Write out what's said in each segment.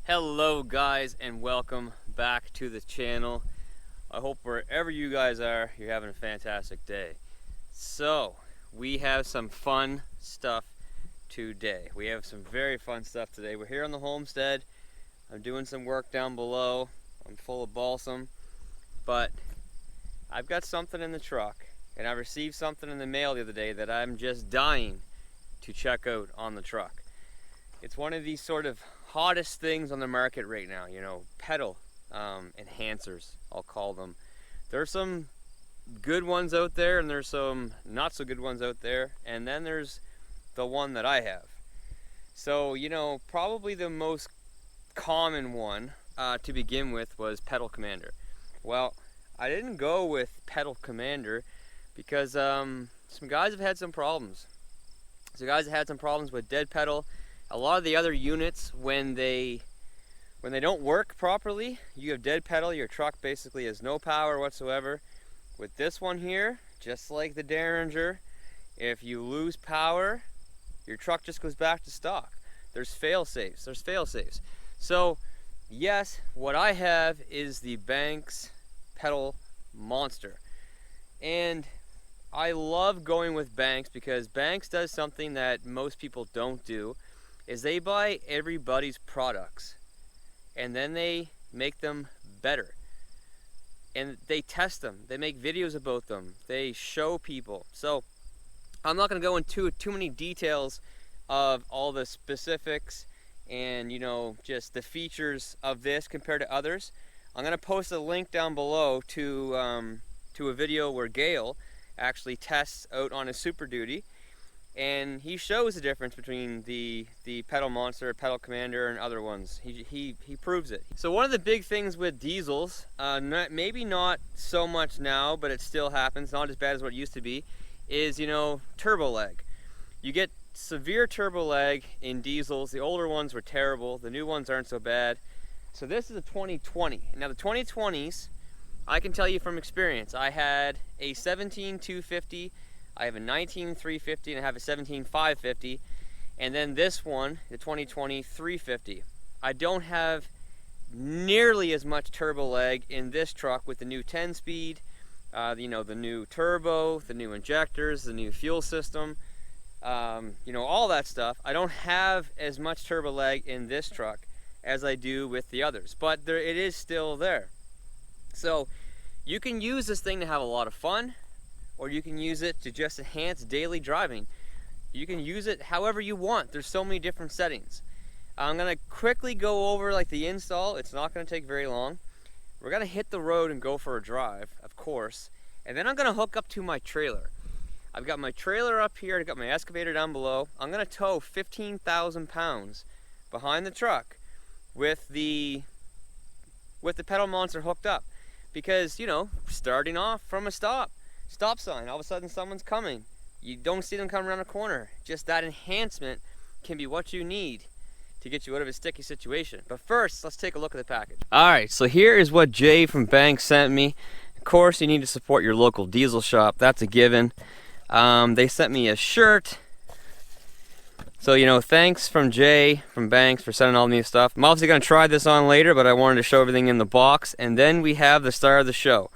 Hello guys, and welcome back to the channel. I hope wherever you guys are, you're having a fantastic day. So we have some fun stuff today. We have some very fun stuff today. We're here on the homestead. I'm doing some work down below. I'm full of balsam, but I've got something in the truck, and I received something in the mail the other day that I'm just dying to check out on the truck. It's one of these sort of hottest things on the market right now, you know, pedal enhancers, I'll call them. There's some good ones out there, and there's some not so good ones out there, and then there's the one that I have. So, you know, probably the most common one to begin with was Pedal Commander. Well, I didn't go with Pedal Commander because some guys have had some problems. So guys have had some problems with dead pedal. A lot of the other units, when they don't work properly, you have dead pedal, your truck basically has no power whatsoever. With this one here, just like the Derringer, if you lose power, your truck just goes back to stock. There's fail-safes, So yes, what I have is the Banks Pedal Monster. And I love going with Banks because Banks does something that most people don't do, is they buy everybody's products and then they make them better. And they test them, they make videos about them, they show people. So I'm not gonna go into too many details of all the specifics and, you know, just the features of this compared to others. I'm gonna post a link down below to a video where Gale actually tests out on his Super Duty, and he shows the difference between the Pedal Monster, Pedal Commander, and other ones. He proves it. So one of the big things with diesels, maybe not so much now, but it still happens, not as bad as what it used to be, is, you know, turbo lag. You get severe turbo lag in diesels. The older ones were terrible. The new ones aren't so bad. So this is a 2020. Now the 2020s, I can tell you from experience, I had a 17-250, I have a 19-350, and I have a 17-550, and then this one, the 2020 350. I don't have nearly as much turbo lag in this truck with the new 10-speed, you know, the new turbo, the new injectors, the new fuel system, you know, all that stuff. I don't have as much turbo lag in this truck as I do with the others, but it is still there. So you can use this thing to have a lot of fun, or you can use it to just enhance daily driving. You can use it however you want. There's so many different settings. I'm gonna quickly go over like the install. It's not gonna take very long. We're gonna hit the road and go for a drive, of course, and then I'm gonna hook up to my trailer. I've got my trailer up here, I've got my excavator down below. I'm gonna tow 15,000 pounds behind the truck with the Pedal Monster hooked up. Because, you know, starting off from a stop sign, all of a sudden someone's coming. You don't see them come around a corner. Just that enhancement can be what you need to get you out of a sticky situation. But first, let's take a look at the package. Alright, so here is what Jay from Banks sent me. Of course, you need to support your local diesel shop. That's a given. They sent me a shirt. So, you know, thanks from Jay from Banks for sending all me stuff. I'm obviously going to try this on later, but I wanted to show everything in the box. And then we have the star of the show.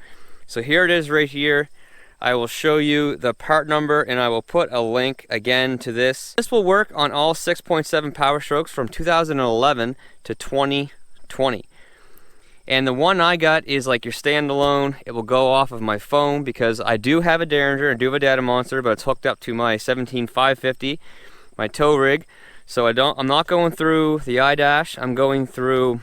So here it is right here. I will show you the part number, and I will put a link again to this. This will work on all 6.7 Powerstrokes from 2011 to 2020. And the one I got is like your standalone. It will go off of my phone because I do have a Derringer and do have a Data Monster, but it's hooked up to my 17-550, my tow rig. So I'm not going through the iDash, I'm going through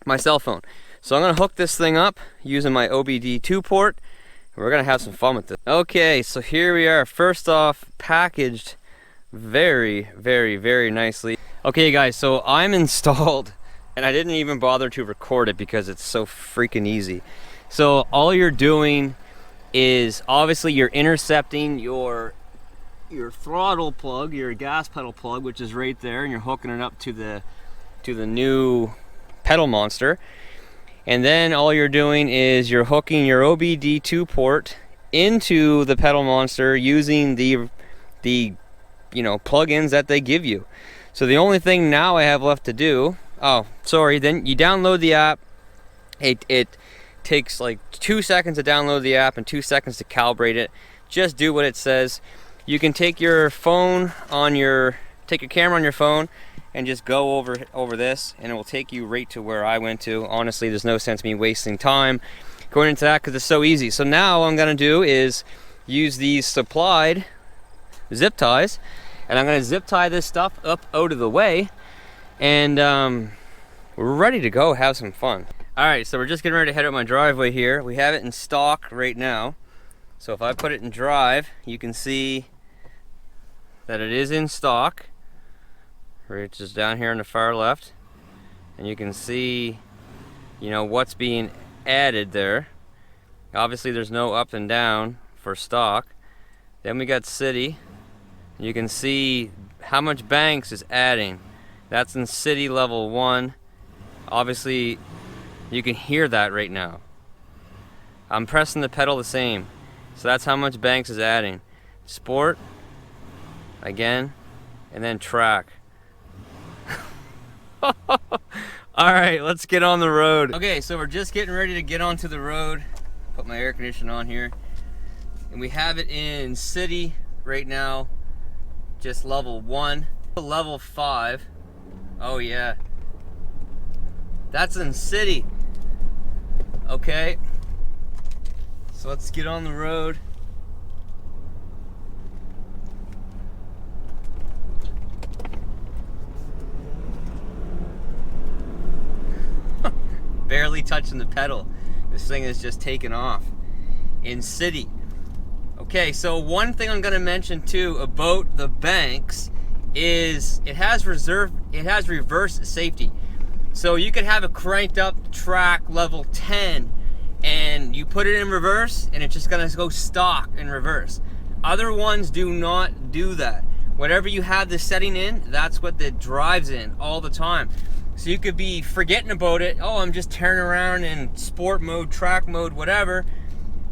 my cell phone. So I'm gonna hook this thing up using my OBD2 port. We're gonna have some fun with this. Okay, so here we are. First off, packaged very, very, very nicely. Okay guys, so I'm installed, and I didn't even bother to record it because it's so freaking easy. So all you're doing is, obviously you're intercepting your throttle plug, your gas pedal plug, which is right there, and you're hooking it up to the new Pedal Monster. And then all you're doing is you're hooking your OBD2 port into the Pedal Monster using the you know, plugins that they give you. So the only thing now I have left to do Oh, sorry. Then you download the app. It takes like 2 seconds to download the app and 2 seconds to calibrate it. Just do what it says. You can take your phone on your, take your camera on your phone and just go over this, and it will take you right to where I went to. Honestly, there's no sense me wasting time going into that because it's so easy. So now what I'm gonna do is use these supplied zip ties, and I'm gonna zip tie this stuff up out of the way, and we're ready to go have some fun. All right, so we're just getting ready to head out my driveway here. We have it in stock right now. So if I put it in drive, you can see that it is in stock. Right, just down here on the far left. And you can see, you know, what's being added there. Obviously there's no up and down for stock. Then we got city. You can see how much Banks is adding. That's in city level 1. Obviously you can hear that right now. I'm pressing the pedal the same. So that's how much Banks is adding. Sport, again, and then track. Alright, let's get on the road. Okay, so we're just getting ready to get onto the road. Put my air conditioner on here. And we have it in city right now, just level 1. Level 5. Oh yeah. That's in city. Okay. So let's get on the road. Barely touching the pedal. This thing is just taking off in city. Okay, so one thing I'm gonna mention too about the Banks is it has reverse safety. So you could have a cranked up track level 10 and you put it in reverse and it's just gonna go stock in reverse. Other ones do not do that. Whatever you have the setting in, that's what it drives in all the time. So you could be forgetting about it. Oh, I'm just turning around in sport mode, track mode, whatever.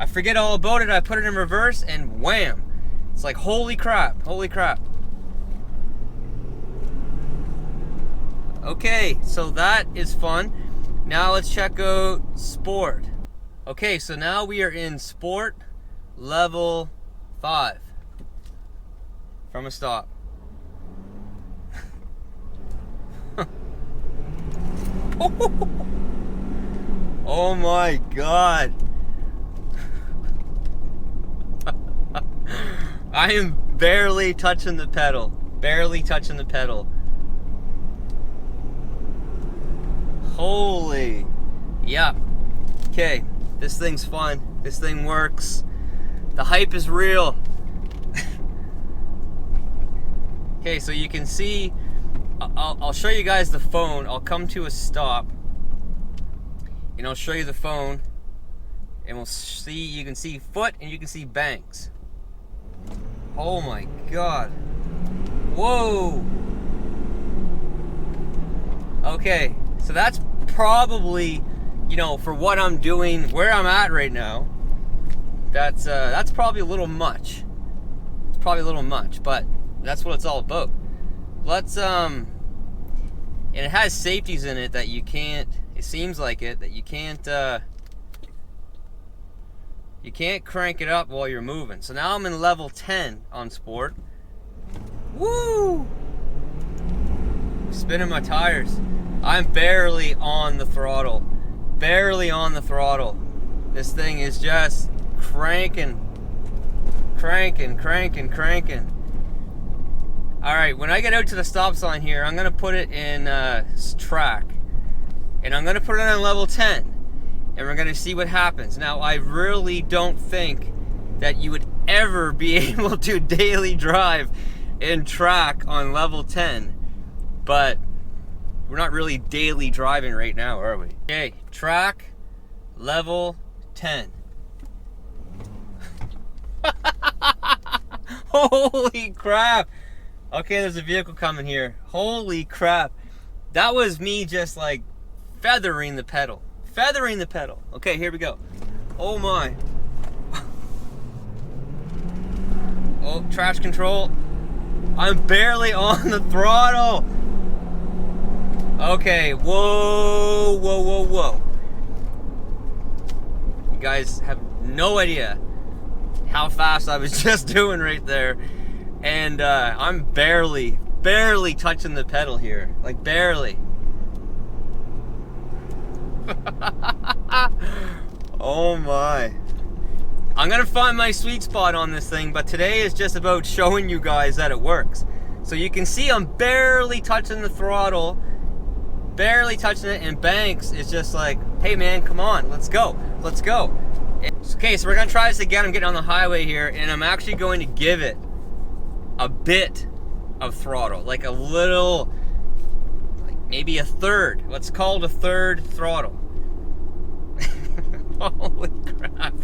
I forget all about it, I put it in reverse and wham. It's like, holy crap, holy crap. Okay, so that is fun. Now let's check out sport. Okay, so now we are in sport level 5 from a stop. Oh my God. I am barely touching the pedal. Barely touching the pedal. Holy. Yeah. Okay. This thing's fun. This thing works. The hype is real. Okay, so you can see, I'll show you guys the phone. I'll come to a stop and I'll show you the phone and we'll see, you can see foot and you can see Banks. Oh my God. Whoa. Okay, so that's probably, you know, for what I'm doing, where I'm at right now, that's probably a little much. It's probably a little much, but that's what it's all about. Let's and it has safeties in it that you can't, it seems like it, that you can't crank it up while you're moving. So now I'm in level 10 on sport. Woo! Spinning my tires. I'm barely on the throttle. Barely on the throttle. This thing is just cranking. Cranking, cranking, cranking. Alright, when I get out to the stop sign here, I'm going to put it in track. And I'm going to put it on level 10. And we're going to see what happens. Now, I really don't think that you would ever be able to daily drive in track on level 10. But we're not really daily driving right now, are we? Okay, track level 10. Holy crap. Okay, there's a vehicle coming here. Holy crap. That was me just like feathering the pedal. Feathering the pedal. Okay, here we go. Oh my. Oh, traction control. I'm barely on the throttle. Okay, whoa, whoa, whoa, whoa. You guys have no idea how fast I was just doing right there. And I'm barely touching the pedal here. Like, barely. Oh my. I'm gonna find my sweet spot on this thing, but today is just about showing you guys that it works. So you can see I'm barely touching the throttle, barely touching it, and Banks is just like, hey man, come on, let's go, let's go. Okay, so we're gonna try this again. I'm getting on the highway here, and I'm actually going to give it a bit of throttle, like a little, like maybe a third. Let's call it a third throttle. Holy crap.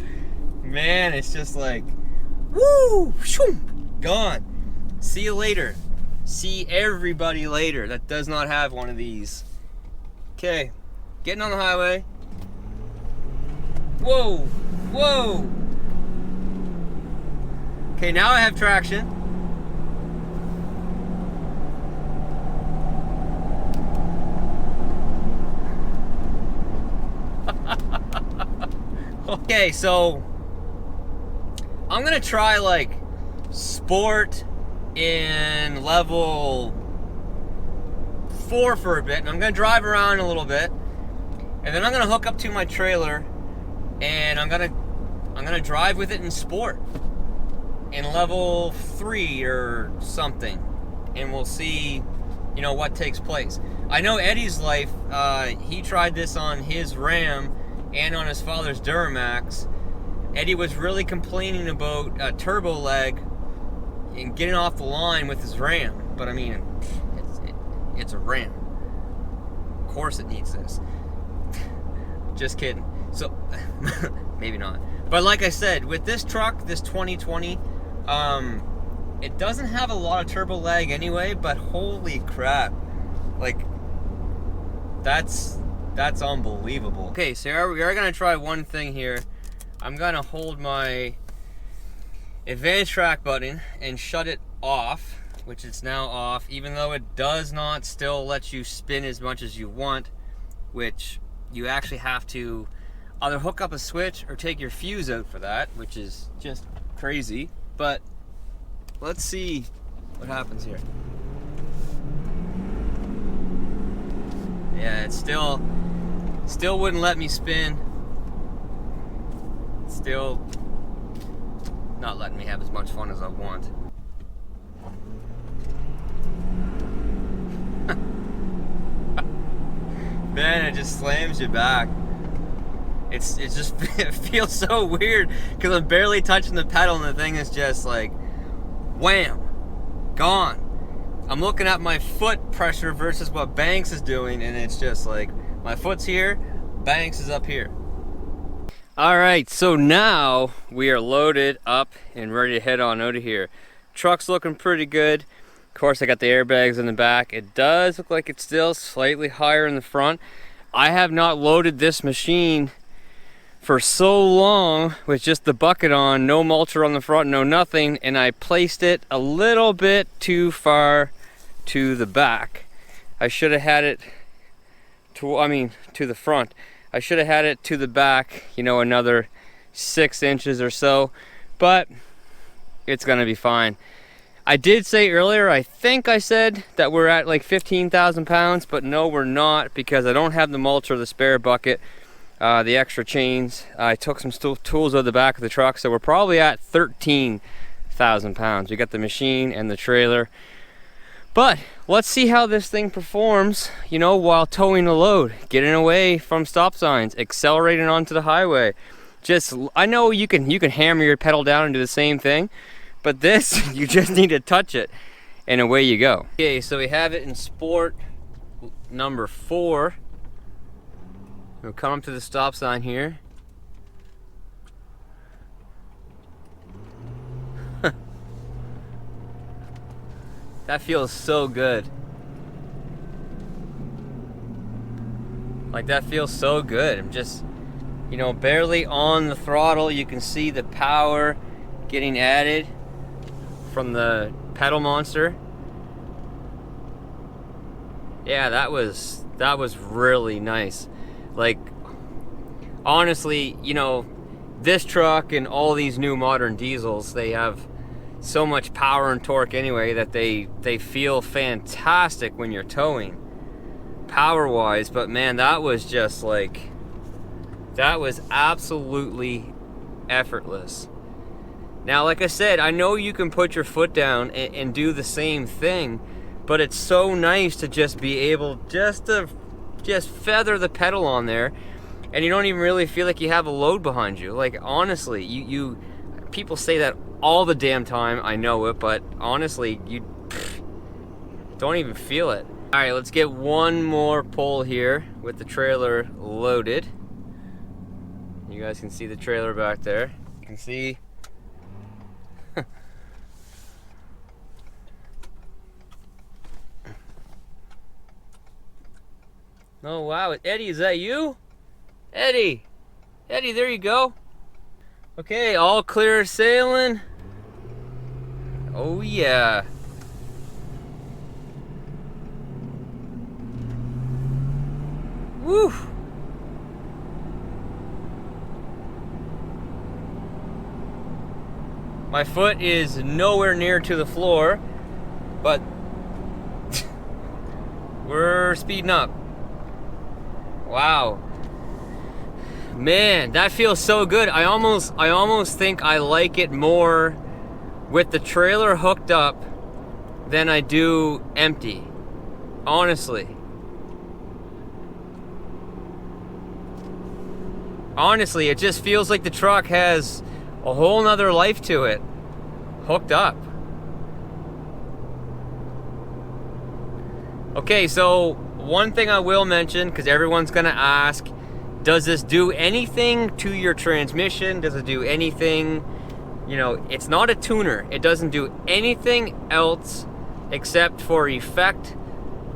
Man, it's just like, woo, shoom, gone. See you later. See everybody later that does not have one of these. Okay, getting on the highway. Whoa, whoa. Okay, now I have traction. Okay, so I'm gonna try like sport in level 4 for a bit, and I'm gonna drive around a little bit, and then I'm gonna hook up to my trailer, and I'm gonna drive with it in sport in level 3 or something, and we'll see, you know, what takes place. I know Eddie's life, he tried this on his Ram and on his father's Duramax. Eddie was really complaining about turbo lag and getting off the line with his Ram, but I mean, it's a Ram. Of course it needs this. Just kidding. So, maybe not. But like I said, with this truck, this 2020, it doesn't have a lot of turbo lag anyway, but holy crap. Like, that's unbelievable. Okay, so we are gonna try one thing here. I'm gonna hold my advanced track button and shut it off, which it's now off, even though it does not still let you spin as much as you want, which you actually have to either hook up a switch or take your fuse out for that, which is just crazy. But let's see what happens here. Yeah, it still wouldn't let me spin. Still not letting me have as much fun as I want. Man, it just slams you back. It feels so weird because I'm barely touching the pedal and the thing is just like, wham, gone. I'm looking at my foot pressure versus what Banks is doing, and it's just like, my foot's here, Banks is up here. All right, so now we are loaded up and ready to head on out of here. Truck's looking pretty good. Of course, I got the airbags in the back. It does look like it's still slightly higher in the front. I have not loaded this machine for so long with just the bucket on, no mulcher on the front, no nothing, and I placed it a little bit too far to the back. I should have had it to the front. I should have had it to the back, you know, another 6 inches or so, but it's gonna be fine. I did say earlier, I think I said that we're at like 15,000 pounds, but no, we're not, because I don't have the mulcher, the spare bucket, the extra chains. I took some tools out of the back of the truck, so we're probably at 13,000 pounds. We got the machine and the trailer. But let's see how this thing performs, you know, while towing a load, getting away from stop signs, accelerating onto the highway. I know you can hammer your pedal down and do the same thing, but this, you just need to touch it, and away you go. Okay, so we have it in sport number 4. We'll come up to the stop sign here. That feels so good. Like, that feels so good. I'm just, you know, barely on the throttle. You can see the power getting added from the pedal monster. Yeah, that was That was really nice. Like, honestly, you know, this truck and all these new modern diesels, they have so much power and torque anyway that they feel fantastic when you're towing, power-wise. But man, that was just like, that was absolutely effortless. Now, like I said, I know you can put your foot down and do the same thing, but it's so nice to just be able just to feather the pedal on there, and you don't even really feel like you have a load behind you. Like, honestly, you people say that all the damn time, I know it, but honestly, you don't even feel it. All right, let's get one more pull here with the trailer loaded. You guys can see the trailer back there. You can see oh wow, Eddie, is that you? Eddie, there you go. Okay, all clear sailing. Oh yeah. Woo. My foot is nowhere near to the floor, but we're speeding up. Wow. Man, that feels so good. I almost think I like it more with the trailer hooked up than I do empty. Honestly. Honestly, it just feels like the truck has a whole nother life to it, hooked up. Okay, so one thing I will mention, because everyone's gonna ask, does this do anything to your transmission? Does it do anything? You know, it's not a tuner. It doesn't do anything else except for affect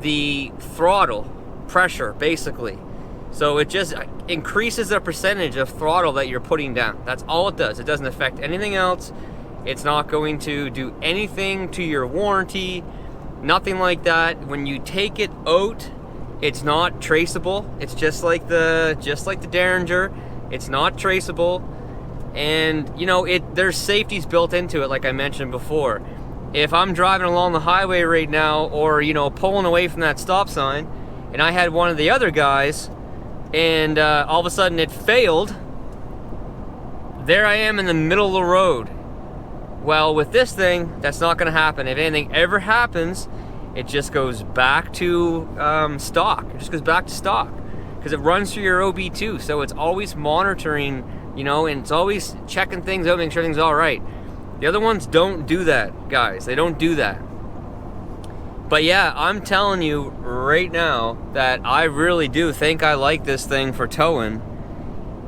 the throttle pressure, basically. So it just increases the percentage of throttle that you're putting down. That's all it does. It doesn't affect anything else. It's not going to do anything to your warranty, nothing like that. When you take it out, it's not traceable. It's just like the Derringer. It's not traceable. And you know, there's safeties built into it, like I mentioned before. If I'm driving along the highway right now, or you know, pulling away from that stop sign, and I had one of the other guys, and all of a sudden it failed, there I am in the middle of the road. Well, with this thing, that's not going to happen. If anything ever happens, it just goes back to stock. It just goes back to stock because it runs through your OB2, so it's always monitoring, you know, and it's always checking things out, making sure everything's all right. The other ones don't do that, guys. They don't do that. But yeah, I'm telling you right now that I really do think I like this thing for towing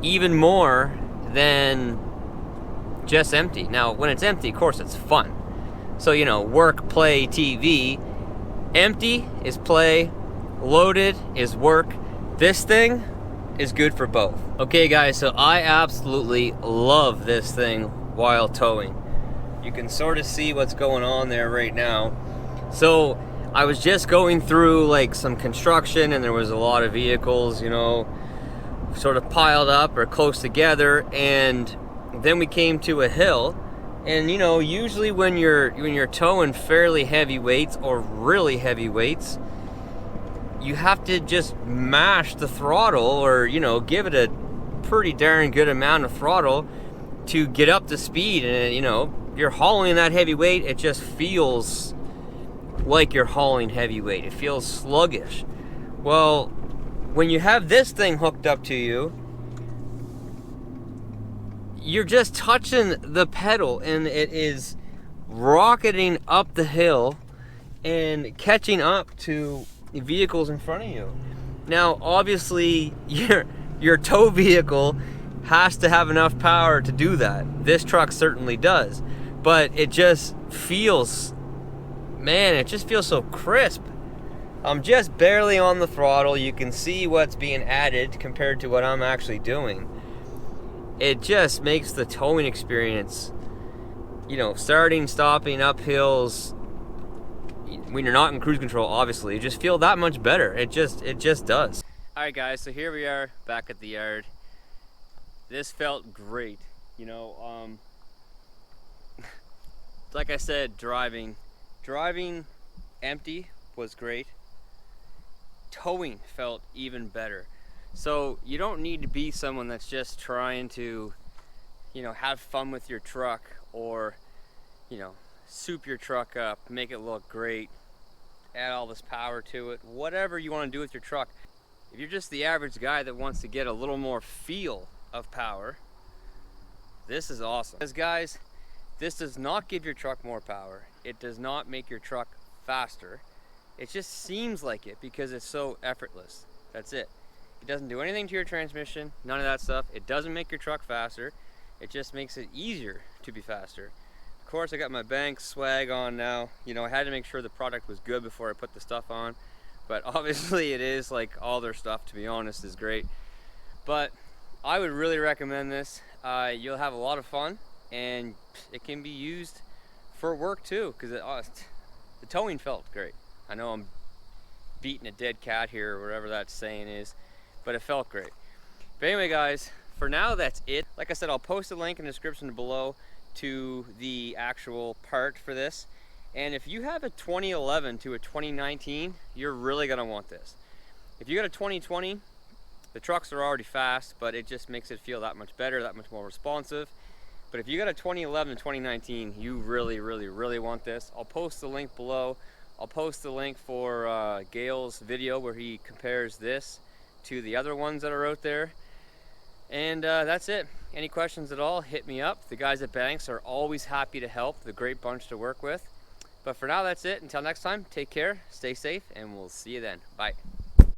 even more than just empty. Now, when it's empty, of course, it's fun. So, you know, work, play, TV. Empty is play, loaded is work. This thing is good for both. Okay, guys, so I absolutely love this thing while towing. You can sort of see what's going on there right now. So I was just going through like some construction, and there was a lot of vehicles, you know, sort of piled up or close together, and then we came to a hill. And you know, usually when you're towing fairly heavy weights or really heavy weights, you have to just mash the throttle, or you know, give it a pretty darn good amount of throttle to get up to speed. And you know, you're hauling that heavy weight, it just feels like you're hauling heavy weight. It feels sluggish. Well, when you have this thing hooked up to you, you're just touching the pedal and it is rocketing up the hill and catching up to vehicles in front of you. Now, obviously, your tow vehicle has to have enough power to do that. This truck certainly does. But it just feels, man, it just feels so crisp. I'm just barely on the throttle. You can see what's being added compared to what I'm actually doing. It just makes the towing experience, you know, starting, stopping, up hills, when you're not in cruise control, obviously, you just feel that much better. It just does. All right, guys, so here we are back at the yard. This felt great, you know. Like I said, driving empty was great. Towing felt even better. So you don't need to be someone that's just trying to, you know, have fun with your truck, or, you know, soup your truck up, make it look great, add all this power to it, whatever you want to do with your truck. If you're just the average guy that wants to get a little more feel of power, this is awesome. Because guys, this does not give your truck more power. It does not make your truck faster. It just seems like it because it's so effortless. That's it. It doesn't do anything to your transmission, none of that stuff. It doesn't make your truck faster. It just makes it easier to be faster. Of course, I got my Banks swag on now. You know, I had to make sure the product was good before I put the stuff on. But obviously it is, like all their stuff, to be honest, is great. But I would really recommend this. You'll have a lot of fun, and it can be used for work too, because the towing felt great. I know I'm beating a dead cat here, or whatever that saying is, but it felt great. But anyway, guys, for now, that's it. Like I said, I'll post a link in the description below to the actual part for this. And if you have a 2011 to a 2019, you're really gonna want this. If you got a 2020, the trucks are already fast, but it just makes it feel that much better, that much more responsive. But if you got a 2011 to 2019, you really, really, really want this. I'll post the link below. I'll post the link for Gale's video where he compares this to the other ones that are out there. And that's it. Any questions at all, hit me up. The guys at Banks are always happy to help. They're a great bunch to work with. But for now, that's it. Until next time, take care, stay safe, and we'll see you then. Bye.